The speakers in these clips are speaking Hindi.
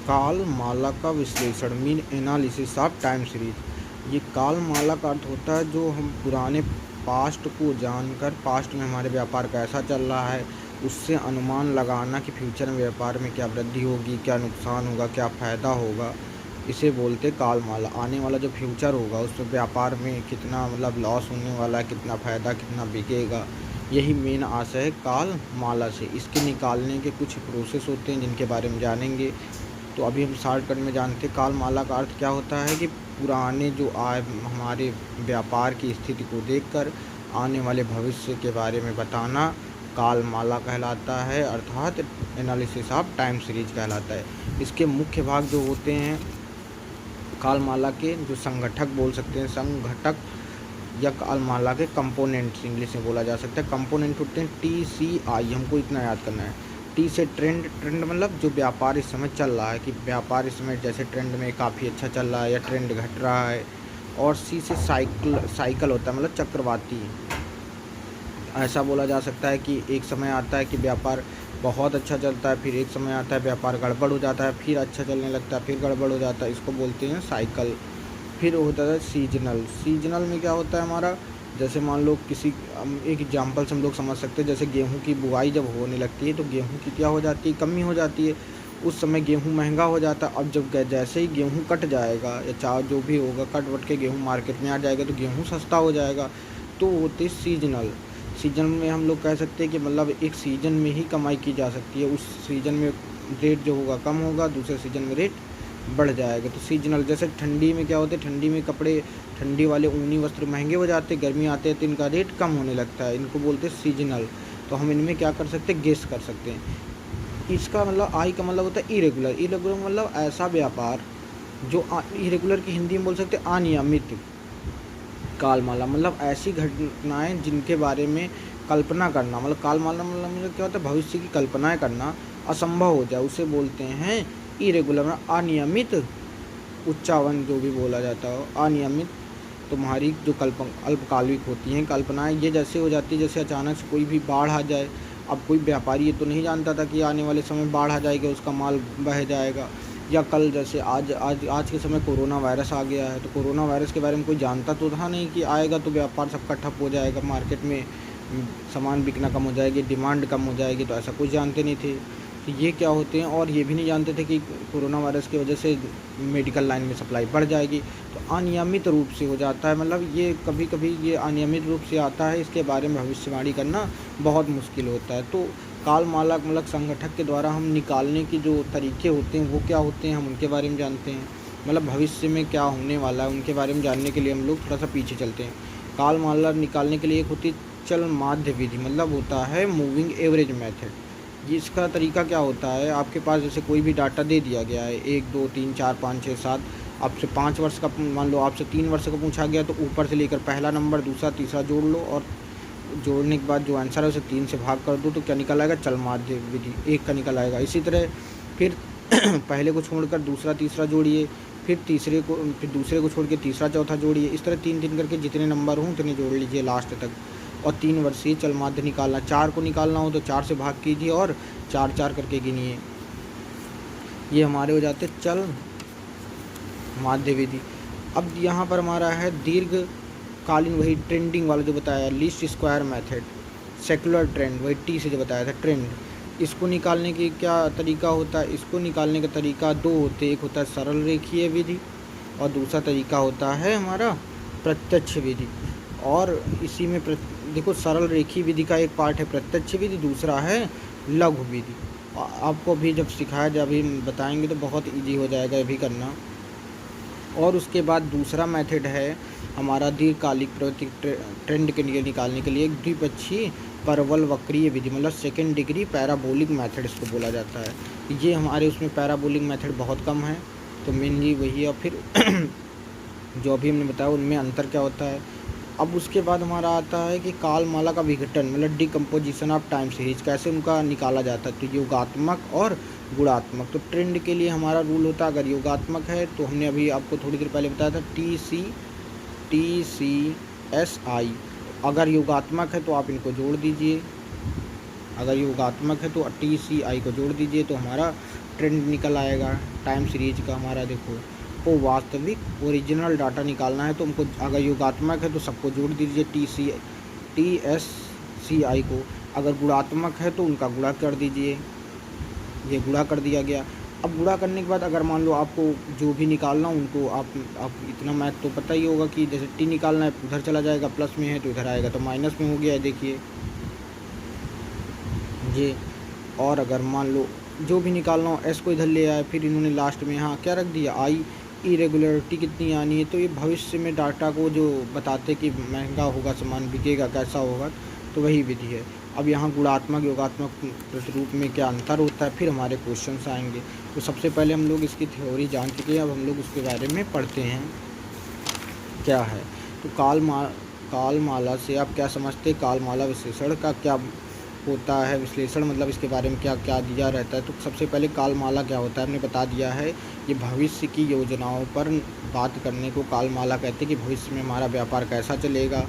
काल माला का विश्लेषण mean analysis of time series. ये काल माला का अर्थ होता है जो हम पुराने पास्ट को जानकर पास्ट में हमारे व्यापार कैसा चल रहा है उससे अनुमान लगाना कि फ्यूचर में व्यापार में क्या वृद्धि होगी, क्या नुकसान होगा, क्या फ़ायदा होगा, इसे बोलते काल माला। आने वाला जो फ्यूचर होगा उसमें व्यापार में कितना लॉस होने वाला है, कितना फ़ायदा, कितना बिकेगा, यही मेन आशय है काल माला से। इसके निकालने के कुछ प्रोसेस होते हैं जिनके बारे में जानेंगे। तो अभी हम शॉर्टकट में जानते हैं काल माला का अर्थ क्या होता है कि पुराने जो हमारे व्यापार की स्थिति को देखकर आने वाले भविष्य के बारे में बताना काल माला कहलाता है, अर्थात एनालिसिस ऑफ टाइम सीरीज कहलाता है। इसके मुख्य भाग जो होते हैं काल माला के, जो संगठक बोल सकते हैं, संगठक या काल माला के कंपोनेंट्स इंग्लिश में बोला जा सकता है। कंपोनेंट होते हैं TCI, हमको इतना याद करना है। टी से ट्रेंड, ट्रेंड जो व्यापार इस समय चल रहा है कि व्यापार इस समय जैसे ट्रेंड में काफ़ी अच्छा चल रहा है या ट्रेंड घट रहा है। और C से साइकिल होता है, चक्रवाती। ऐसा बोला जा सकता है कि एक समय आता है कि व्यापार बहुत अच्छा चलता है, फिर एक समय आता है व्यापार गड़बड़ हो जाता है, फिर अच्छा चलने लगता है, फिर गड़बड़ हो जाता है, इसको बोलते हैं साइकिल। फिर होता है सीजनल। सीजनल में क्या होता है हमारा, जैसे मान लो किसी एक एग्जांपल से हम लोग समझ सकते हैं, जैसे गेहूं की बुआई जब होने लगती है तो गेहूं की क्या हो जाती है, कमी हो जाती है। उस समय गेहूं महंगा हो जाता है। अब जब जैसे ही गेहूं कट जाएगा या चाहे जो भी होगा, कट वट के गेहूं मार्केट में आ जाएगा तो गेहूं सस्ता हो जाएगा। तो होते सीजनल। सीजन में हम लोग कह सकते हैं कि एक सीज़न में ही कमाई की जा सकती है। उस सीज़न में रेट जो होगा कम होगा, दूसरे सीज़न में रेट बढ़ जाएगा। तो सीजनल। जैसे ठंडी में क्या होता है, ठंडी में कपड़े, ठंडी वाले ऊनी वस्त्र महंगे हो जाते हैं, गर्मी आते हैं तो इनका रेट कम होने लगता है, इनको बोलते हैं सीजनल। तो हम इनमें क्या कर सकते हैं, गेस कर सकते हैं। इसका आई का होता है इरेगुलर। इरेगुलर ऐसा व्यापार जो इरेगुलर की हिंदी में बोल सकते हैं अनियमित। काल माला ऐसी घटनाएं जिनके बारे में कल्पना करना, काल माला क्या होता है, भविष्य की कल्पनाएं करना असंभव हो जाए, उसे बोलते हैं इरेगुलर, अनियमित। उच्चावन जो भी बोला जाता हो, अनियमित। तुम्हारी जो अल्पकालिक होती हैं कल्पनाएं, ये जैसे हो जाती है जैसे अचानक से कोई भी बाढ़ आ जाए। अब कोई व्यापारी ये तो नहीं जानता था कि आने वाले समय बाढ़ आ जाएगी, उसका माल बह जाएगा। या कल जैसे आज के समय कोरोना वायरस आ गया है, तो कोरोना वायरस के बारे में कोई जानता तो था नहीं कि आएगा तो व्यापार सबका ठप हो जाएगा, मार्केट में सामान बिकना कम हो जाएगी, डिमांड कम हो जाएगी। तो ऐसा कुछ जानते नहीं थे। तो ये क्या होते हैं, और ये भी नहीं जानते थे कि कोरोना वायरस की वजह से मेडिकल लाइन में सप्लाई बढ़ जाएगी। तो अनियमित रूप से हो जाता है, ये कभी कभी ये अनियमित रूप से आता है, इसके बारे में भविष्यवाणी करना बहुत मुश्किल होता है। तो काल माला संगठक के द्वारा हम निकालने की जो तरीके होते हैं वो क्या होते हैं, हम उनके बारे में जानते हैं। भविष्य में क्या होने वाला है उनके बारे में जानने के लिए हम लोग थोड़ा सा पीछे चलते हैं। काल माला निकालने के लिए एक होती चल माध्य विधि, होता है मूविंग एवरेज मेथड। इसका तरीका क्या होता है, आपके पास जैसे कोई भी डाटा दे दिया गया है, 1 2 3 4 5 6 7, आपसे 5 वर्ष का, मान लो आपसे 3 वर्ष का पूछा गया तो ऊपर से लेकर पहला नंबर, दूसरा, तीसरा जोड़ लो, और जोड़ने के बाद जो आंसर है उसे 3 से भाग कर दो तो क्या निकल आएगा, चल माध्य विधि 1 का निकल आएगा। इसी तरह फिर पहले को छोड़कर दूसरा तीसरा जोड़िए, फिर दूसरे को छोड़ के तीसरा चौथा जोड़िए। इस तरह 3 करके जितने नंबर हों उतने जोड़ लीजिए लास्ट तक। और 3 वर्षीय चल माध्य निकालना, 4 को निकालना हो तो 4 से भाग कीजिए और 4 4 करके गिनिए। ये हमारे हो जाते चल माध्य विधि। अब यहाँ पर हमारा है दीर्घकालीन, वही ट्रेंडिंग वाला जो बताया, least square method, secular trend, वही टी से जो बताया था ट्रेंड। इसको निकालने की क्या तरीका होता है, इसको निकालने का तरीका 2 होते हैं। एक होता है सरल रेखीय विधि और दूसरा तरीका होता है हमारा प्रत्यक्ष विधि। और इसी में देखो, सरल रेखीय विधि का एक पार्ट है प्रत्यक्ष विधि, दूसरा है लघु विधि। आपको अभी जब सिखाया जाए, अभी बताएंगे तो बहुत इजी हो जाएगा अभी करना। और उसके बाद दूसरा मेथड है हमारा दीर्घकालिक ट्रेंड के लिए निकालने के लिए द्विपक्षीय परवल वक्रीय विधि, सेकेंड डिग्री पैराबोलिक मेथड इसको बोला जाता है। ये हमारे उसमें पैराबोलिक मेथड बहुत कम है, तो मेनली वही है। फिर जो अभी हमने बताया उनमें अंतर क्या होता है। अब उसके बाद हमारा आता है कि काल माला का विघटन, डिकम्पोजिशन ऑफ टाइम सीरीज, कैसे उनका निकाला जाता है। तो योगात्मक और गुणात्मक। तो ट्रेंड के लिए हमारा रूल होता है, अगर योगात्मक है तो हमने अभी आपको थोड़ी देर पहले बताया था TCSI। अगर योगात्मक है तो आप इनको जोड़ दीजिए, अगर योगात्मक है तो TCI को जोड़ दीजिए, तो हमारा ट्रेंड निकल आएगा टाइम सीरीज का हमारा। देखो को वास्तविक ओरिजिनल डाटा निकालना है तो हमको, अगर योगात्मक है तो सबको जोड़ दीजिए TSCI को, अगर गुणात्मक है तो उनका गुणा कर दीजिए। ये गुणा कर दिया गया। अब गुणा करने के बाद अगर मान लो आपको जो भी निकालना उनको आप इतना मैथ तो पता ही होगा कि जैसे टी निकालना है उधर चला जाएगा, प्लस में है तो इधर आएगा, तो माइनस में हो गया है देखिए ये। और अगर मान लो जो भी निकालना हो एस को इधर ले आए, फिर इन्होंने लास्ट में यहाँ क्या रख दिया आई, इरेगुलरिटी कितनी आनी है, तो ये भविष्य में डाटा को जो बताते कि महंगा होगा सामान, बिकेगा कैसा होगा, तो वही विधि है। अब यहाँ गुणात्मक योगात्मक प्रतिरूप में क्या अंतर होता है, फिर हमारे क्वेश्चंस आएंगे। तो सबसे पहले हम लोग इसकी थ्योरी जान चुके हैं, अब हम लोग उसके बारे में पढ़ते हैं क्या है। तो कालमाला से आप क्या समझते हैं, कालमाला विश्लेषण का क्या होता है, विश्लेषण मतलब इसके बारे में क्या क्या दिया रहता है। तो सबसे पहले कालमाला क्या होता है हमने बता दिया है, ये भविष्य की योजनाओं पर बात करने को कालमाला कहते हैं कि भविष्य में हमारा व्यापार कैसा चलेगा,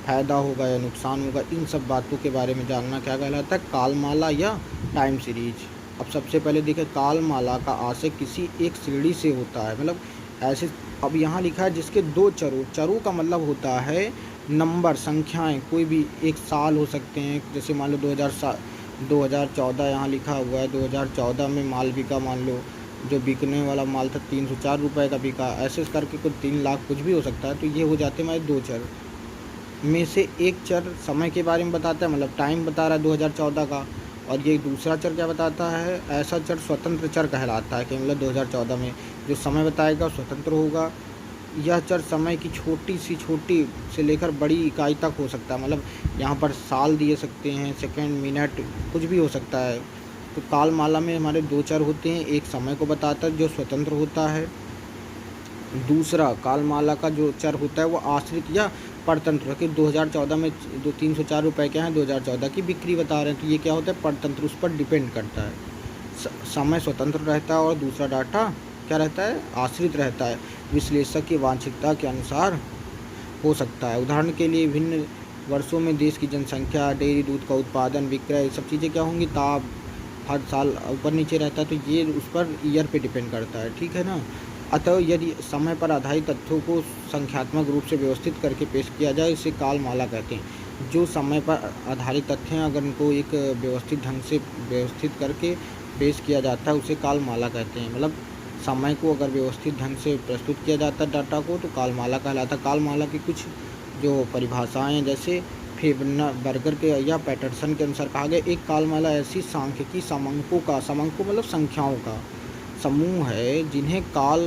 फ़ायदा होगा या नुकसान होगा, इन सब बातों के बारे में जानना क्या कहलाता है, कालमाला या टाइम सीरीज। अब सबसे पहले देखें कालमाला का आशय किसी एक श्रेणी से होता है, मतलब ऐसे, अब यहाँ लिखा है जिसके दो चरों का मतलब होता है नंबर, संख्याएं, कोई भी एक साल हो सकते हैं, जैसे मान लो 2014 यहाँ लिखा हुआ है, 2014 में माल बिका, मान लो जो बिकने वाला माल था 304 रुपये का बिका, ऐसे करके कुछ 3 लाख कुछ भी हो सकता है। तो ये हो जाते हैं हमारे दो चर में से एक चर समय के बारे में बताता है, मतलब टाइम बता रहा है 2014 का, और ये दूसरा चर क्या बताता है, ऐसा चर स्वतंत्र चर कहलाता है कि मतलब 2014 में जो समय बताएगा स्वतंत्र होगा। यह चर समय की छोटी से लेकर बड़ी इकाई तक हो सकता है, मतलब यहाँ पर साल दिए सकते हैं, सेकंड, मिनट, कुछ भी हो सकता है। तो कालमाला में हमारे दो चर होते हैं, एक समय को बताता है जो स्वतंत्र होता है, दूसरा कालमाला का जो चर होता है वो आश्रित या परतंत्र, कि 2014 में 304 रुपये के हैं, 2014 की बिक्री बता रहे हैं, तो ये क्या होता है परतंत्र, उस पर डिपेंड करता है। समय स्वतंत्र रहता है और दूसरा डाटा क्या रहता है, आश्रित रहता है, विश्लेषक की वांछिकता के अनुसार हो सकता है। उदाहरण के लिए विभिन्न वर्षों में देश की जनसंख्या, डेयरी दूध का उत्पादन, विक्रय, ये सब चीज़ें क्या होंगी, ताप हर साल ऊपर नीचे रहता है, तो ये उस पर ईयर पे डिपेंड करता है, ठीक है ना। अतः यदि समय पर आधारित तथ्यों को संख्यात्मक रूप से व्यवस्थित करके पेश किया जाए, इसे कालमाला कहते हैं। जो समय पर आधारित तथ्य हैं अगर उनको एक व्यवस्थित ढंग से व्यवस्थित करके पेश किया जाता है उसे कालमाला कहते हैं, मतलब समय को अगर व्यवस्थित ढंग से प्रस्तुत किया जाता है डाटा को तो कालमाला कहलाता है। कालमाला की कुछ जो परिभाषाएं हैं, जैसे बर्गर के या पैटरसन के अनुसार कहा गया, एक कालमाला ऐसी सांख्यिकी समांकों मतलब संख्याओं का समूह है जिन्हें काल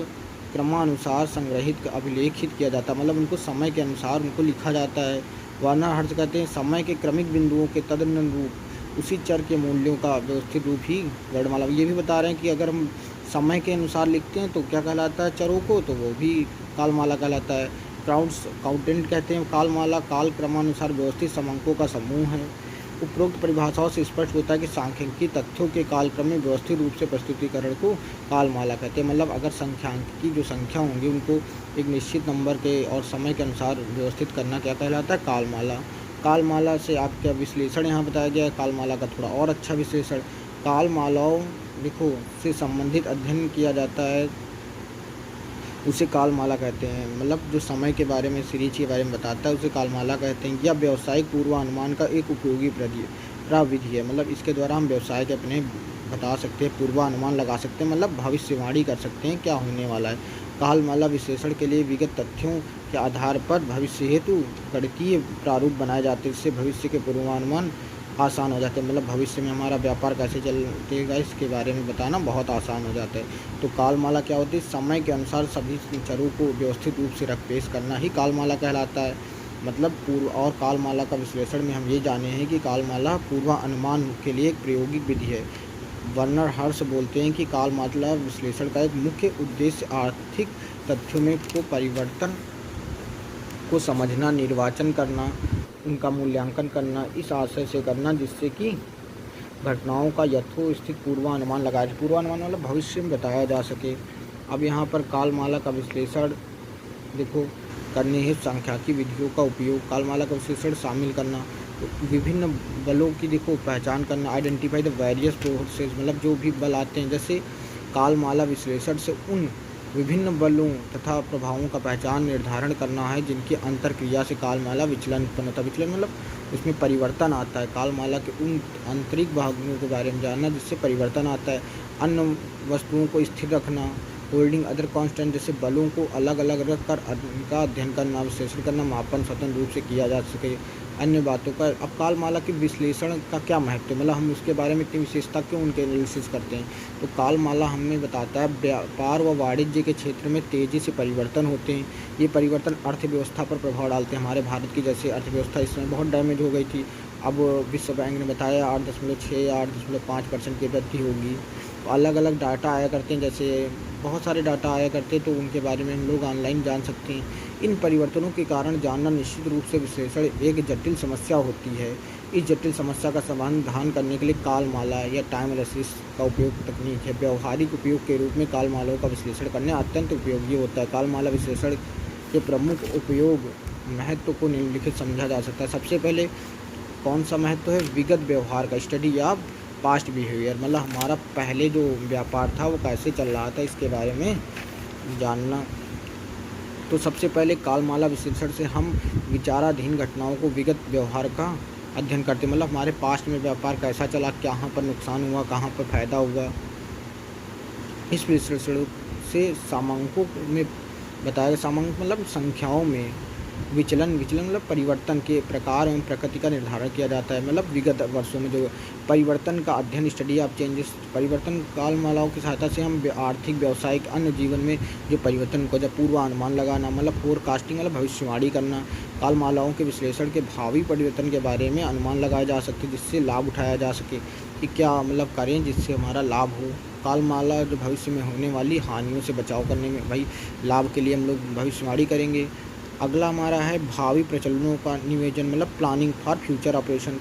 क्रमानुसार संग्रहित अभिलेखित किया जाता है, मतलब उनको समय के अनुसार उनको लिखा जाता है। वर्नर हर्ट्ज कहते हैं समय के क्रमिक बिंदुओं के तदनुरूप उसी चर के मूल्यों का व्यवस्थित रूप ही वर्णमाला। ये भी बता रहे हैं कि अगर हम समय के अनुसार लिखते हैं तो क्या कहलाता है चरों को, तो वो भी कालमाला कहलाता है। काउंटेंट कहते हैं कालमाला काल क्रमानुसार व्यवस्थित समांकों का समूह है। उपरोक्त परिभाषाओं से स्पष्ट होता है कि सांख्यिकी तथ्यों के कालक्रम में व्यवस्थित रूप से प्रस्तुतिकरण को कालमाला कहते हैं, मतलब अगर संख्यांक की जो संख्या होंगी उनको एक निश्चित नंबर के और समय के अनुसार व्यवस्थित करना क्या कहलाता है, कालमाला। कालमाला से आपका विश्लेषण यहाँ बताया गया है, कालमाला का थोड़ा और अच्छा विश्लेषण। कालमालाओं देखो से संबंधित अध्ययन किया जाता है उसे कालमाला कहते हैं, मतलब जो समय के बारे में सीरीज के बारे में बताता है उसे कालमाला कहते हैं। या व्यावसायिक पूर्वानुमान का एक उपयोगी प्रविधि है, मतलब इसके द्वारा हम व्यवसाय के अपने बता सकते हैं, पूर्वानुमान लगा सकते हैं, मतलब भविष्यवाणी कर सकते हैं क्या होने वाला है। कालमाला विश्लेषण के लिए विगत तथ्यों के आधार पर भविष्य हेतु गणितीय प्रारूप बनाए जाते हैं, जिससे भविष्य के पूर्वानुमान आसान हो जाते हैं, मतलब भविष्य में हमारा व्यापार कैसे चलेगा इसके बारे में बताना बहुत आसान हो जाता है। तो कालमाला क्या होती है, समय के अनुसार सभी चरों को व्यवस्थित रूप से पेश करना ही कालमाला कहलाता है, मतलब पूर्व। और कालमाला का विश्लेषण में हम ये जाने हैं कि कालमाला पूर्वानुमान के लिए एक प्रायोगिक विधि है। वर्नर हर्ष बोलते हैं कि कालमाला विश्लेषण का एक मुख्य उद्देश्य आर्थिक तथ्यों में परिवर्तन को समझना, निर्वाचन करना, उनका मूल्यांकन करना, इस आशय से करना जिससे कि घटनाओं का यथोस्थित पूर्वानुमान लगाया जाए। पूर्वानुमान मतलब भविष्य में बताया जा सके। अब यहाँ पर कालमाला का विश्लेषण देखो करने हेतु सांख्यिकी विधियों का उपयोग, कालमाला का विश्लेषण शामिल करना, विभिन्न बलों की देखो पहचान करना, आइडेंटिफाई द वेरियस फोर्सेस, मतलब जो भी बल आते हैं, जैसे कालमाला विश्लेषण से उन विभिन्न बलों तथा प्रभावों का पहचान निर्धारण करना है जिनकी अंतर्क्रिया से कालमाला विचलन उत्पन्न होता है। विचलन मतलब उसमें परिवर्तन आता है। कालमाला के उन आंतरिक भागों के बारे में जानना जिससे परिवर्तन आता है। अन्य वस्तुओं को स्थिर रखना, होल्डिंग अदर कांस्टेंट, जैसे बलों को अलग अलग रख कर उनका अध्ययन करना, विश्लेषण करना, मापन स्वतंत्र रूप से किया जा सके अन्य बातों का। अब कालमाला के विश्लेषण का क्या महत्व है, मतलब हम उसके बारे में इतनी विशेषता क्यों उनके एनालिसिस करते हैं। तो कालमाला हमें बताता है व्यापार व वाणिज्य के क्षेत्र में तेज़ी से परिवर्तन होते हैं। ये परिवर्तन अर्थव्यवस्था पर प्रभाव डालते हैं। हमारे भारत की जैसे अर्थव्यवस्था इस समय बहुत डैमेज हो गई थी, अब विश्व बैंक ने बताया 8.6 या 8.5% की वृद्धि होगी। तो अलग अलग डाटा आया करते हैं, जैसे बहुत सारे डाटा आया करते हैं, तो उनके बारे में हम लोग ऑनलाइन जान सकते हैं। इन परिवर्तनों के कारण जानना निश्चित रूप से विश्लेषण एक जटिल समस्या होती है। इस जटिल समस्या का समाधान करने के लिए कालमाला या टाइम एनालिसिस का उपयोग तकनीक है। व्यावहारिक उपयोग के रूप में कालमालाओं का विश्लेषण करने अत्यंत उपयोगी होता है। कालमाला विश्लेषण के प्रमुख उपयोग महत्व को निम्नलिखित समझा जा सकता है। सबसे पहले कौन सा महत्व है, विगत व्यवहार का, स्टडी या पास्ट बिहेवियर, मतलब हमारा पहले जो व्यापार था वो कैसे चल रहा था इसके बारे में जानना। तो सबसे पहले कालमाला विश्लेषण से हम विचाराधीन घटनाओं को विगत व्यवहार का अध्ययन करते हैं, मतलब हमारे पास्ट में व्यापार कैसा चला, कहाँ पर नुकसान हुआ, कहाँ पर फायदा हुआ। इस विश्लेषण से सामांकों में बताया गया, सामांक मतलब संख्याओं में विचलन मतलब परिवर्तन के प्रकार एवं प्रकृति का निर्धारण किया जाता है। मतलब विगत वर्षों में जो परिवर्तन का अध्ययन, स्टडी ऑफ चेंजेस, परिवर्तन कालमालाओं की सहायता से हम आर्थिक, व्यावसायिक, अन्य जीवन में जो परिवर्तन को जब पूर्वानुमान लगाना, मतलब फोरकास्टिंग मतलब भविष्यवाणी करना। कालमालाओं के विश्लेषण के भावी परिवर्तन के बारे में अनुमान लगाए जा सकते जिससे लाभ उठाया जा सके कि क्या मतलब करें जिससे हमारा लाभ हो। कालमाला जो भविष्य में होने वाली हानियों से बचाव करने में भाई लाभ के लिए हम लोग भविष्यवाणी करेंगे। अगला हमारा है भावी प्रचलनों का नियोजन, मतलब प्लानिंग फॉर फ्यूचर ऑपरेशन।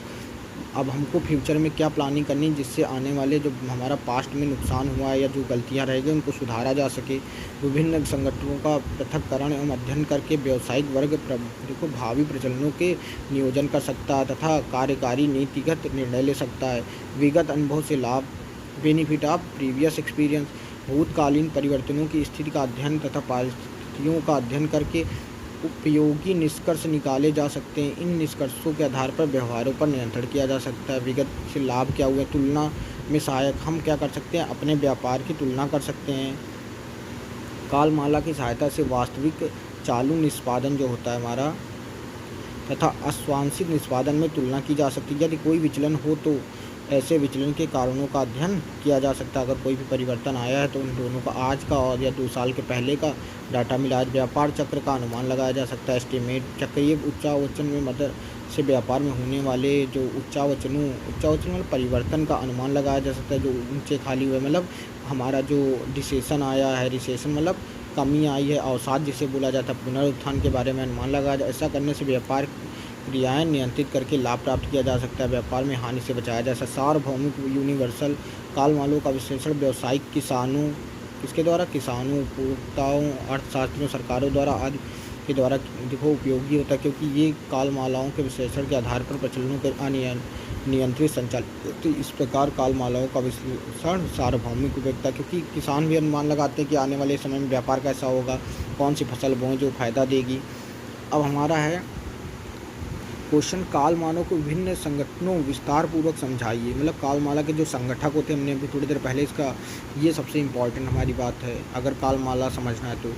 अब हमको फ्यूचर में क्या प्लानिंग करनी जिससे आने वाले जो हमारा पास्ट में नुकसान हुआ है या जो गलतियां रह गई उनको सुधारा जा सके। विभिन्न संगठनों का पृथक्करण एवं अध्ययन करके व्यावसायिक वर्ग को भावी प्रचलनों के नियोजन कर सकता है तथा कार्यकारी नीतिगत निर्णय ले सकता है। विगत अनुभव से लाभ, बेनिफिट ऑफ प्रीवियस एक्सपीरियंस, भूतकालीन परिवर्तनों की स्थिति का अध्ययन तथा परिस्थितियों का अध्ययन करके उपयोगी निष्कर्ष निकाले जा सकते हैं। इन निष्कर्षों के आधार पर व्यवहारों पर नियंत्रण किया जा सकता है। विगत से लाभ क्या हुआ, तुलना में सहायक, हम क्या कर सकते हैं, अपने व्यापार की तुलना कर सकते हैं। कालमाला की सहायता से वास्तविक चालू निष्पादन जो होता है हमारा तथा आश्वासित निष्पादन में तुलना की जा सकती है। यदि कोई विचलन हो तो ऐसे विचलन के कारणों का अध्ययन किया जा सकता है। अगर कोई भी परिवर्तन आया है तो उन दोनों का आज का और या 2 साल के पहले का डाटा मिला। व्यापार चक्र का अनुमान लगाया जा सकता है। एस्टिमेट चक्रीय उच्चावचन में मदद से व्यापार में होने वाले जो उच्चावचन मतलब परिवर्तन का अनुमान लगाया जा सकता है। जो ऊंचे खाली हुए मतलब हमारा जो रिसेशन आया है, रिसेशन मतलब कमी आई है, अवसाद जिसे बोला जाता है, पुनरुत्थान के बारे में अनुमान लगाया जा। ऐसा करने से व्यापार क्रियाएं नियंत्रित करके लाभ प्राप्त किया जा सकता है। व्यापार में हानि से बचाया जा सकता है। सार्वभौमिक यूनिवर्सल कालमालों का विश्लेषण व्यावसायिक किसानों, किसके द्वारा, किसानों, उपभोक्ताओं, अर्थशास्त्रियों, सरकारों द्वारा आदि के द्वारा देखो उपयोगी होता है, क्योंकि ये कालमालाओं के विश्लेषण के आधार पर प्रचलनों के नियंत्रित संचालित। तो इस प्रकार कालमालाओं का विश्लेषण सार्वभौमिक उपयोगिता, क्योंकि किसान भी अनुमान लगाते हैं कि आने वाले समय में व्यापार कैसा होगा, कौन सी फसल बोएं जो फायदा देगी। अब हमारा है क्वेश्चन, कालमालाओं को विभिन्न संगठनों विस्तार पूर्वक समझाइए। मतलब कालमाला के जो संगठक होते हैं, हमने अभी थोड़ी देर पहले इसका, ये सबसे इम्पॉर्टेंट हमारी बात है अगर कालमाला समझना है तो।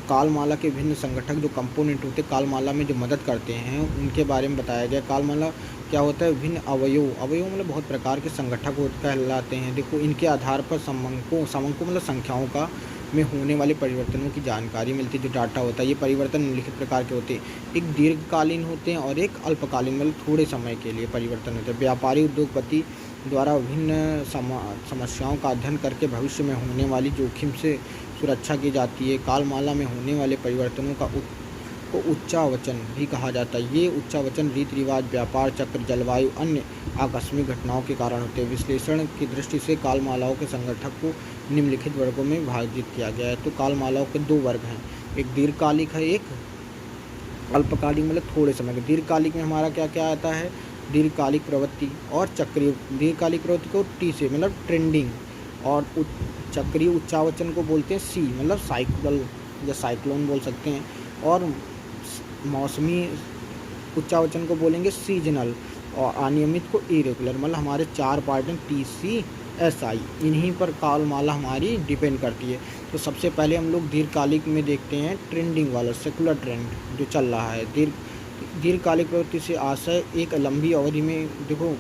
कालमाला के विभिन्न संगठक जो कंपोनेंट होते हैं कालमाला में जो मदद करते हैं उनके बारे में बताया गया। कालमाला क्या होता है, विभिन्न अवयव मतलब बहुत प्रकार के संगठक कहलाते हैं। देखो इनके आधार पर समंकों मतलब संख्याओं का में होने वाले परिवर्तनों की जानकारी मिलती है। जो डाटा होता है ये परिवर्तन निम्नलिखित प्रकार के होते हैं, एक दीर्घकालीन होते हैं और एक अल्पकालीन मतलब थोड़े समय के लिए परिवर्तन होते हैं। व्यापारी उद्योगपति द्वारा विभिन्न समस्याओं का अध्ययन करके भविष्य में होने वाली जोखिम से सुरक्षा की जाती है। कालमाला में होने वाले परिवर्तनों को उच्चावचन भी कहा जाता है। ये उच्चावचन रीति रिवाज, व्यापार चक्र, जलवायु, अन्य आकस्मिक घटनाओं के कारण होते हैं। विश्लेषण की दृष्टि से कालमालाओं के संगठक को निम्नलिखित वर्गों में विभाजित किया गया है। तो कालमालाओं के 2 वर्ग हैं, एक दीर्घकालिक है, एक अल्पकालिक मतलब थोड़े समय के। दीर्घकालिक में हमारा क्या क्या आता है, दीर्घकालिक प्रवृत्ति और चक्रीय। दीर्घकालिक प्रवृत्ति को टी से मतलब ट्रेंडिंग और चक्रीय उच्चावचन को बोलते हैं सी, मतलब साइक्ल या साइक्लोन बोल सकते हैं। और मौसमी उच्चावचन को बोलेंगे सीजनल, और अनियमित को इरेगुलर। मतलब हमारे 4 पार्ट हैं TCSI, इन्हीं पर कालमाला हमारी डिपेंड करती है। तो सबसे पहले हम लोग दीर्घकालिक में देखते हैं ट्रेंडिंग वाला सेकुलर ट्रेंड जो चल रहा है। दीर्घकालिक प्रवृत्ति से आशय एक लंबी अवधि में देखो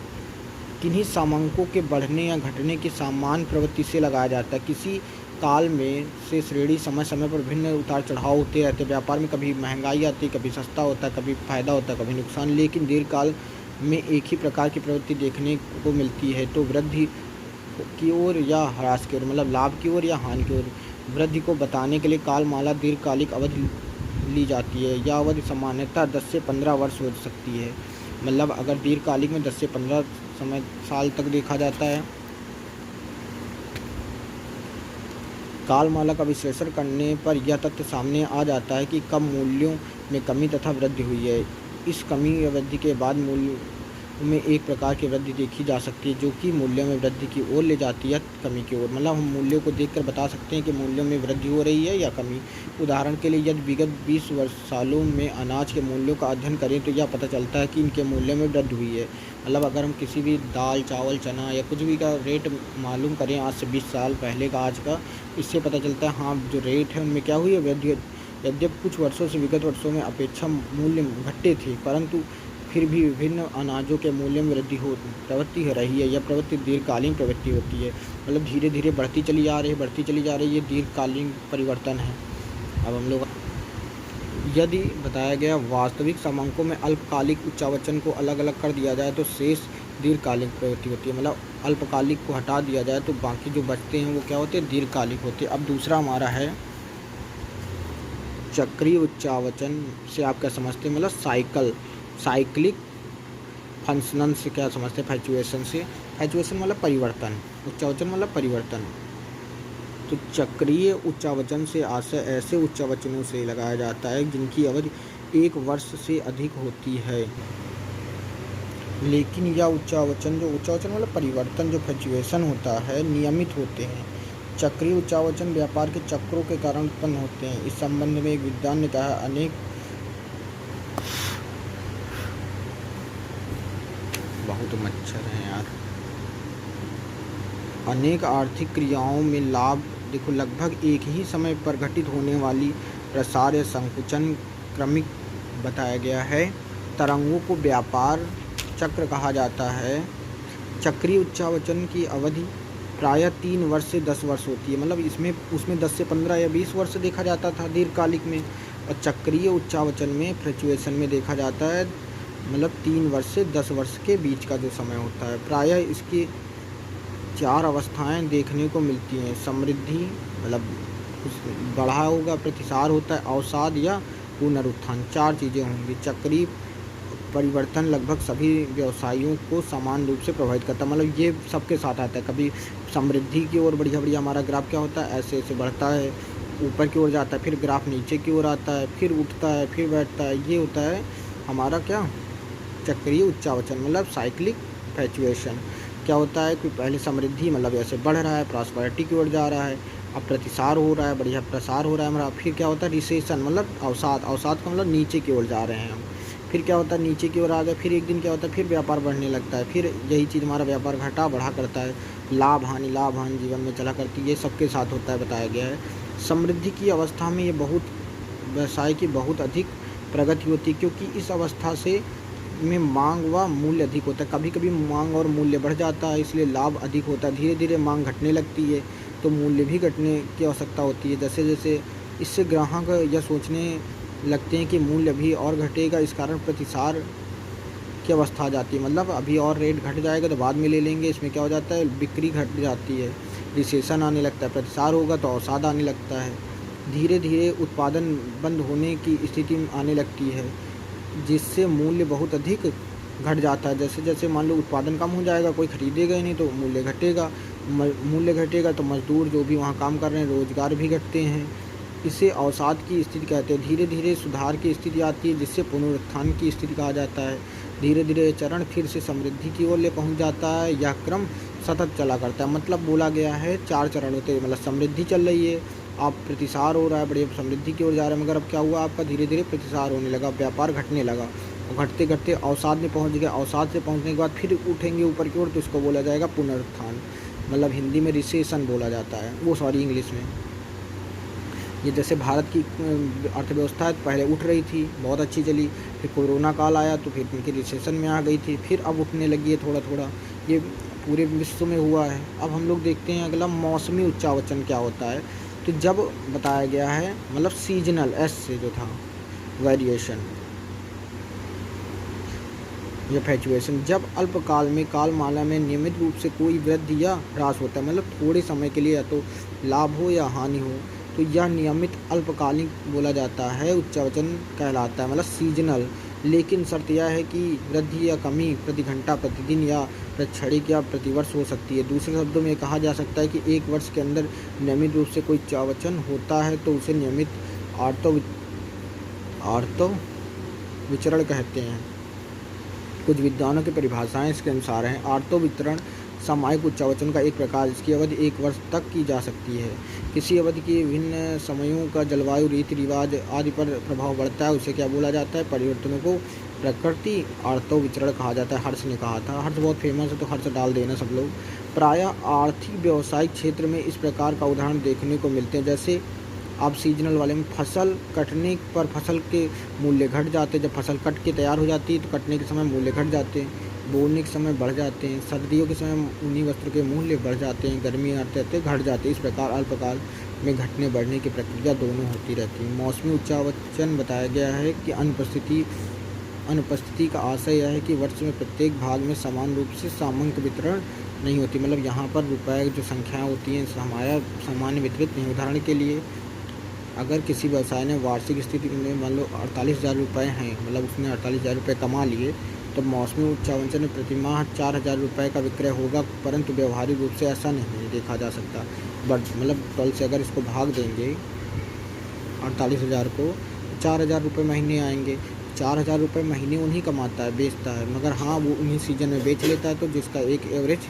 किन्हीं सामंकों के बढ़ने या घटने की सामान्य प्रवृत्ति से लगाया जाता है। किसी काल में से श्रेणी समय समय पर भिन्न उतार चढ़ाव होते रहते हैं। व्यापार में कभी महंगाई आती है, कभी सस्ता होता है, कभी फायदा होता है, कभी नुकसान। लेकिन दीर्घकाल में एक ही प्रकार की प्रवृत्ति देखने को मिलती है, तो वृद्धि की ओर या ह्रास की ओर, मतलब लाभ की ओर या हानि की ओर। वृद्धि को बताने के लिए कालमाला दीर्घकालिक अवधि ली जाती है। यह अवधि सामान्यतः 10 से 15 वर्ष हो सकती है। मतलब अगर दीर्घकालिक में 10 से 15 साल तक देखा जाता है। कालमाला का विश्लेषण करने पर यह तथ्य सामने आ जाता है कि कब मूल्यों में कमी तथा वृद्धि हुई है। इस कमी या वृद्धि के बाद मूल्य में एक प्रकार की वृद्धि देखी जा सकती है जो कि मूल्यों में वृद्धि की ओर ले जाती है कमी की ओर। मतलब हम मूल्यों को देखकर बता सकते हैं कि मूल्यों में वृद्धि हो रही है या कमी। उदाहरण के लिए यदि विगत 20 सालों में अनाज के मूल्यों का अध्ययन करें तो यह पता चलता है कि इनके मूल्यों में वृद्धि हुई है। मतलब अगर हम किसी भी दाल, चावल, चना या कुछ भी का रेट मालूम करें आज से 20 साल पहले का आज का, इससे पता चलता है हाँ जो रेट है उनमें क्या हुई है, वृद्धि। यद्यपि कुछ वर्षों से विगत वर्षों में अपेक्षा मूल्य घटे थे, परंतु फिर भी विभिन्न अनाजों के मूल्य में प्रवृत्ति हो रही है। यह प्रवृत्ति दीर्घकालीन प्रवृत्ति होती है। मतलब धीरे धीरे बढ़ती चली जा रही है, ये दीर्घकालीन परिवर्तन है। अब हम लोग यदि बताया गया वास्तविक समांकों में अल्पकालिक उच्चावचन को अलग अलग कर दिया जाए तो शेष दीर्घकालिक प्रवृत्ति होती है। मतलब अल्पकालिक को हटा दिया जाए तो बाकी जो बचते हैं वो क्या होते हैं, दीर्घकालिक होते हैं। अब दूसरा हमारा है चक्रीय उच्चावचन से आप क्या समझते हैं, मतलब साइक्लिक फंक्शनल से क्या समझते हैं, फैक्चुएशन से। फैक्चुएशन मतलब परिवर्तन, उच्चावचन मतलब परिवर्तन। तो चक्रीय उच्चावचन से आशय ऐसे उच्चावचनों से लगाया जाता है जिनकी अवधि 1 वर्ष से अधिक होती है। लेकिन यह उच्चावचन मतलब परिवर्तन जो फ्लक्चुएशन होता है नियमित होते हैं। चक्रीय उच्चावचन व्यापार के चक्रों के कारण उत्पन्न होते हैं। इस संबंध में एक विद्वान ने कहा बहुत मच्छर हैं यार। अनेक आर्थिक क्रियाओं में लाभ देखो लगभग एक ही समय पर घटित होने वाली प्रसार या संकुचन क्रमिक बताया गया है। तरंगों को व्यापार चक्र कहा जाता है। चक्रीय उच्चावचन की अवधि प्रायः 3 वर्ष से 10 वर्ष होती है। मतलब उसमें 10 से 15 या 20 वर्ष देखा जाता था दीर्घकालिक में, और चक्रीय उच्चावचन में फ्लक्चुएशन में देखा जाता है मतलब 3 वर्ष से 10 वर्ष के बीच का जो समय होता है। प्रायः इसकी 4 अवस्थाएं देखने को मिलती हैं। समृद्धि मतलब बढ़ा होगा, प्रतिसार होता है, अवसाद या पुनरुत्थान, 4 चीज़ें होंगी। चक्रीय परिवर्तन लगभग सभी व्यवसायों को समान रूप से प्रभावित करता है। मतलब ये सबके साथ आता है। कभी समृद्धि की ओर बढ़िया हमारा ग्राफ क्या होता है, ऐसे बढ़ता है, ऊपर की ओर जाता है, फिर ग्राफ नीचे की ओर आता है, फिर उठता है, फिर बैठता है। ये होता है हमारा क्या, चक्रीय उच्चावचन मतलब साइक्लिक फ्लक्चुएशन। क्या होता है कि पहले समृद्धि मतलब ऐसे बढ़ रहा है, प्रॉस्पेरिटी की ओर जा रहा है, अब प्रतिसार हो रहा है, बढ़िया प्रसार हो रहा है हमारा। फिर क्या होता है रिसेशन मतलब अवसाद का मतलब नीचे की ओर जा रहे हैं हम। फिर क्या होता है नीचे की ओर आ गए, फिर एक दिन क्या होता है फिर व्यापार बढ़ने लगता है, फिर यही चीज़ हमारा व्यापार घटा बढ़ा करता है। लाभ हानि जीवन में चला करती है, ये सबके साथ होता है बताया गया है। समृद्धि की अवस्था में ये व्यवसाय की बहुत अधिक प्रगति होती है, क्योंकि इस अवस्था से में मांग व मूल्य अधिक होता है। कभी कभी मांग और मूल्य बढ़ जाता है, इसलिए लाभ अधिक होता है। धीरे धीरे मांग घटने लगती है तो मूल्य भी घटने की आवश्यकता होती है। जैसे जैसे इससे ग्राहक यह सोचने लगते हैं कि मूल्य अभी और घटेगा, इस कारण प्रतिसार की अवस्था आ जाती है। मतलब अभी और रेट घट जाएगा तो बाद में ले लेंगे, इसमें क्या हो जाता है बिक्री घट जाती है, रिसेशन आने लगता है, प्रतिसार होगा तो अवसाद आने लगता है। धीरे धीरे उत्पादन बंद होने की स्थिति आने लगती है, जिससे मूल्य बहुत अधिक घट जाता है। जैसे जैसे मान लो उत्पादन कम हो जाएगा, कोई खरीदेगा ही नहीं तो मूल्य घटेगा, मूल्य घटेगा तो मजदूर जो भी वहाँ काम कर रहे हैं रोज़गार भी घटते हैं। इसे अवसाद की स्थिति कहते हैं। धीरे धीरे सुधार की स्थिति आती है, जिससे पुनरुत्थान की स्थिति कहा जाता है। धीरे धीरे ये चरण फिर से समृद्धि की ओर ले पहुँच जाता है। यह क्रम सतत चला करता है। मतलब बोला गया है 4 चरण होते हैं, मतलब समृद्धि चल रही है, आप प्रतिसार हो रहा है, बड़ी समृद्धि की ओर जा रहे हैं, मगर अब क्या हुआ, आपका धीरे धीरे प्रतिसार होने लगा, व्यापार घटने लगा, और घटते घटते अवसाद में पहुंच गया। अवसाद से पहुंचने के बाद फिर उठेंगे ऊपर की ओर, तो इसको बोला जाएगा पुनरुत्थान। मतलब हिंदी में रिसेशन बोला जाता है, वो सॉरी इंग्लिश में। ये जैसे भारत की अर्थव्यवस्था पहले उठ रही थी, बहुत अच्छी चली, फिर कोरोना काल आया तो फिर उनकी रिसेशन में आ गई थी, फिर अब उठने लगी है थोड़ा थोड़ा। ये पूरे विश्व में हुआ है। अब हम लोग देखते हैं अगला मौसमी उच्चावचन क्या होता है। तो जब बताया गया है, मतलब सीजनल एस से जो था वेरिएशन या फ्लक्चुएशन, जब अल्पकाल में कालमाला में नियमित रूप से कोई वृद्धि या ह्रास होता है, मतलब थोड़े समय के लिए या तो लाभ हो या हानि हो, तो यह नियमित अल्पकालिक बोला जाता है, उच्चावचन कहलाता है, मतलब सीजनल। लेकिन शर्त यह है कि वृद्धि या कमी प्रति घंटा, प्रतिदिन या प्रतिक्षणिक या प्रतिवर्ष हो सकती है। दूसरे शब्दों में कहा जा सकता है कि एक वर्ष के अंदर नियमित रूप से कोई उच्चावचन होता है तो उसे नियमित आर्तव विचरण कहते हैं। कुछ विद्वानों की परिभाषाएं इसके अनुसार हैं। आर्तव वितरण सामयिक उच्चावचन का एक प्रकार, जिसकी अवधि 1 वर्ष तक की जा सकती है। किसी अवधि के विभिन्न समयों का जलवायु, रीति रिवाज आदि पर प्रभाव बढ़ता है, उसे क्या बोला जाता है, परिवर्तनों को प्रकृति आर्तव विचरण कहा जाता है। हर्ष ने कहा था, हर्ष बहुत फेमस है तो हर्ष डाल देना सब लोग। प्रायः आर्थिक व्यावसायिक क्षेत्र में इस प्रकार का उदाहरण देखने को मिलते हैं। जैसे आप सीजनल वाले में फसल कटने पर फसल के मूल्य घट जाते हैं, जब फसल कट के तैयार हो जाती है तो कटने के समय मूल्य घट जाते हैं, बोने के समय बढ़ जाते हैं, सर्दियों के समय ऊनी वस्त्र के मूल्य बढ़ जाते हैं, गर्मी आते आते घट जाते हैं। इस प्रकार अल्पकाल में घटने बढ़ने की प्रक्रिया दोनों होती रहती है। मौसमी उच्चावचन बताया गया है कि अनुपस्थिति का आशय यह है कि वर्ष में प्रत्येक भाग में समान रूप से सामयिक वितरण नहीं होती। मतलब यहाँ पर रुपये जो संख्याएँ होती हैं सामान्य वितरित नहीं। उदाहरण के लिए अगर किसी व्यवसाय ने वार्षिक स्थिति में मान लो 48,000 रुपये हैं, मतलब उसने 48,000 रुपये कमा लिए, तो मौसमी उच्चावचन में प्रति माह 4,000 रुपये का विक्रय होगा, परंतु व्यवहारिक रूप से ऐसा नहीं देखा जा सकता। बट मतलब 12 से अगर इसको भाग देंगे 48,000 को, 4,000 रुपये महीने आएंगे। 4,000 रुपये महीने उन्हीं कमाता है, बेचता है, मगर हाँ वो उन्हीं सीजन में बेच लेता है, तो जिसका एक एवरेज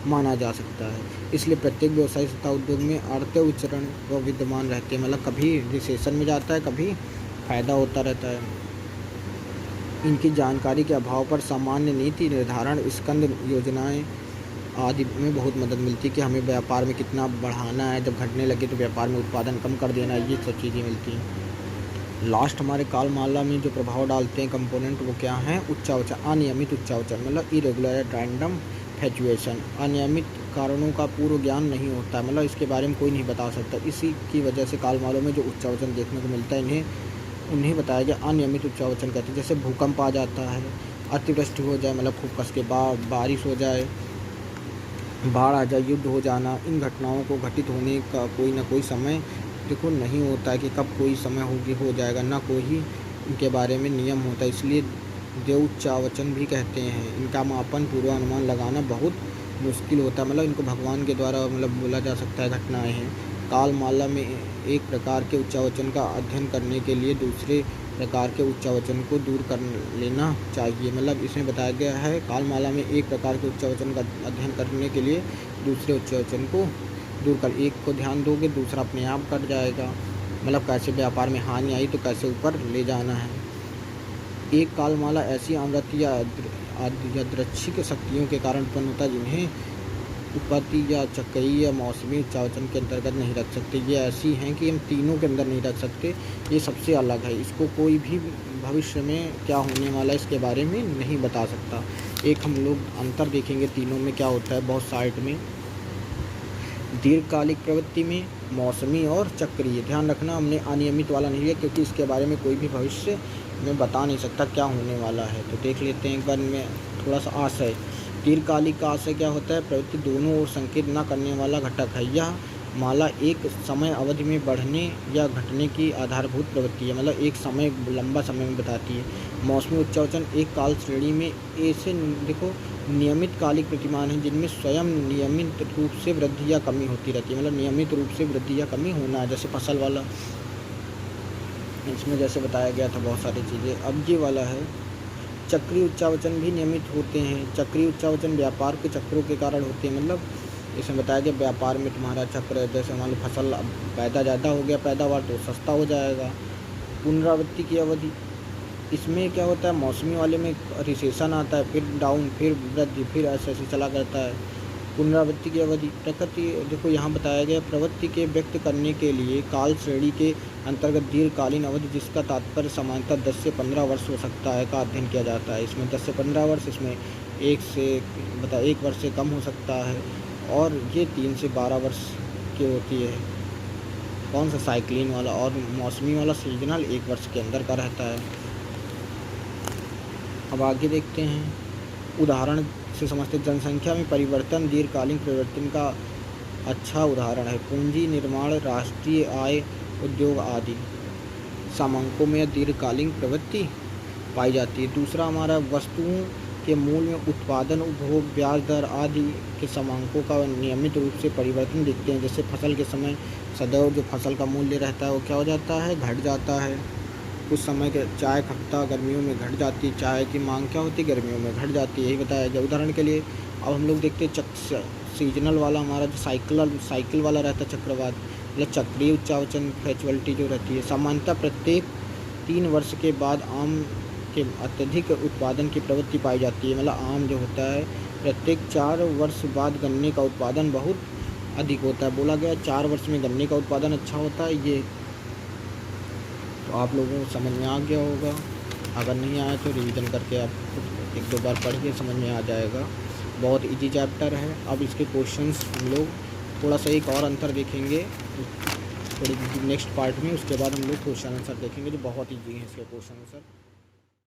माना जा सकता है। इसलिए प्रत्येक व्यवसाय तथा उद्योग में आर्तव विचरण व विद्यमान रहते हैं, मतलब कभी रिसेशन में जाता है, कभी फायदा होता रहता है। इनकी जानकारी के अभाव पर सामान्य नीति निर्धारण, स्कंद योजनाएं आदि में बहुत मदद मिलती है कि हमें व्यापार में कितना बढ़ाना है, जब घटने लगे तो व्यापार में उत्पादन कम कर देना है, ये सब चीज़ें मिलती हैं। लास्ट हमारे कालमाला में जो प्रभाव डालते हैं कंपोनेंट, वो क्या हैं, उच्चावचन, अनियमित उच्चावचन, मतलब इरेगुलर रैंडम फ्लक्चुएशन। अनियमित कारणों का पूर्व ज्ञान नहीं होता, मतलब इसके बारे में कोई नहीं बता सकता। इसी की वजह से कालमालों में जो उच्चावचन देखने को मिलता है उन्हें बताया गया अनियमित उच्चावचन कहते हैं। जैसे भूकंप आ जाता है, अतिवृष्टि हो जाए, मतलब खूब कस के बारिश हो जाए, बाढ़ आ जाए, युद्ध हो जाना, इन घटनाओं को घटित होने का कोई ना कोई समय देखो नहीं होता है कि कब कोई समय हो जाएगा, ना कोई इनके बारे में नियम होता है। इसलिए देवोच्चावचन भी कहते हैं। इनका मापन पूर्वानुमान लगाना बहुत मुश्किल होता है, मतलब इनको भगवान के द्वारा मतलब बोला जा सकता है घटनाएं हैं। कालमाला में एक प्रकार के उच्चावचन का अध्ययन करने के लिए दूसरे प्रकार के उच्चावचन को दूर कर लेना चाहिए। मतलब इसमें बताया गया है कालमाला में एक प्रकार के उच्चावचन का अध्ययन करने के लिए दूसरे उच्चावचन को दूर कर, एक को ध्यान दोगे दूसरा अपने आप कट जाएगा। मतलब कैसे व्यापार में हानि आई तो कैसे ऊपर ले जाना है। एक कालमाला ऐसी आमृति या यादृच्छिक शक्तियों के कारण उत्पन्न होता है जिन्हें उत्पत्ति या चक्रीय या मौसमी उच्चावचन के अंतर्गत नहीं रख सकते। ये ऐसी हैं कि हम तीनों के अंदर नहीं रख सकते, ये सबसे अलग है। इसको कोई भी भविष्य में क्या होने वाला है इसके बारे में नहीं बता सकता। एक हम लोग अंतर देखेंगे तीनों में क्या होता है बहुत साइड में। दीर्घकालिक प्रवृत्ति में मौसमी और चक्रीय, ध्यान रखना हमने अनियमित वाला नहीं लिया क्योंकि इसके बारे में कोई भी भविष्य में बता नहीं सकता क्या होने वाला है। तो देख लेते हैं एक बार में थोड़ा सा आशय। दीर्घकालिक का आशय क्या होता है, प्रवृत्ति दोनों ओर संकेत न करने वाला घटक है। यह माला एक समय अवधि में बढ़ने या घटने की आधारभूत प्रवृत्ति है, मतलब एक समय लंबा समय में बताती है। मौसमी उच्चावचन एक काल श्रेणी में ऐसे देखो नियमित कालिक प्रतिमान हैं जिनमें स्वयं नियमित रूप से वृद्धि या कमी होती रहती है, मतलब नियमित रूप से वृद्धि या कमी होना है। जैसे फसल वाला, इसमें जैसे बताया गया था बहुत सारी चीज़ें। अब ये वाला है चक्रीय उच्चावचन भी नियमित होते हैं। चक्रीय उच्चावचन व्यापार के चक्रों के कारण होते हैं, मतलब इसमें बताया गया व्यापार में तुम्हारा चक्र है, जैसे मान लो फसल अब पैदा ज़्यादा हो गया पैदावार तो सस्ता हो जाएगा। पुनरावृत्ति की अवधि, इसमें क्या होता है मौसमी वाले में रिसेशन आता है, फिर डाउन, फिर वृद्धि, फिर ऐसे ऐसे चला करता है। पुनरावृत्ति की अवधि, प्रकृति देखो यहाँ बताया गया प्रवृत्ति के व्यक्त करने के लिए काल श्रेणी के अंतर्गत दीर्घकालीन अवधि जिसका तात्पर्य सामान्यतः 10 से 15 वर्ष हो सकता है का अध्ययन किया जाता है। इसमें 10 से 15 वर्ष, इसमें 1 वर्ष से कम हो सकता है, और ये 3 से 12 वर्ष की होती है। कौन सा साइक्लिन वाला, और मौसमी वाला सीजनल 1 वर्ष के अंदर का रहता है। अब आगे देखते हैं, उदाहरण से समझते जनसंख्या में परिवर्तन दीर्घकालीन परिवर्तन का अच्छा उदाहरण है। पूंजी निर्माण, राष्ट्रीय आय, उद्योग आदि सामांकों में दीर्घकालीन प्रवृत्ति पाई जाती है। दूसरा हमारा वस्तुओं के मूल्य में उत्पादन, उपभोग, ब्याज दर आदि के समांकों का नियमित रूप से परिवर्तन दिखते हैं। जैसे फसल के समय सदैव जो फसल का मूल्य रहता है वो क्या हो जाता है, घट जाता है। कुछ समय के चाय खपता गर्मियों में घट जाती है, चाय की मांग क्या होती है गर्मियों में घट जाती है, यही बताया गया। उदाहरण के लिए अब हम लोग देखते हैं सीजनल वाला हमारा जो साइकिल वाला रहता है चक्रवात, मतलब चक्रीय उच्चावचन फ्लैक्चुअलिटी जो रहती है, सामान्यतः प्रत्येक 3 वर्ष के बाद आम के अत्यधिक उत्पादन की प्रवृत्ति पाई जाती है। मतलब आम जो होता है प्रत्येक 4 वर्ष बाद गन्ने का उत्पादन बहुत अधिक होता है। बोला गया 4 वर्ष में गन्ने का उत्पादन अच्छा होता है। ये तो आप लोगों को समझ में आ गया होगा। अगर नहीं आया तो रिवीजन करके आप 1-2 बार पढ़िए, समझ में आ जाएगा। बहुत इजी चैप्टर है। अब इसके क्वेश्चंस हम लोग थोड़ा सा एक और अंतर देखेंगे थोड़ी नेक्स्ट पार्ट में, उसके बाद हम लोग क्वेश्चन आंसर देखेंगे जो बहुत ईजी है इसके क्वेश्चन आंसर।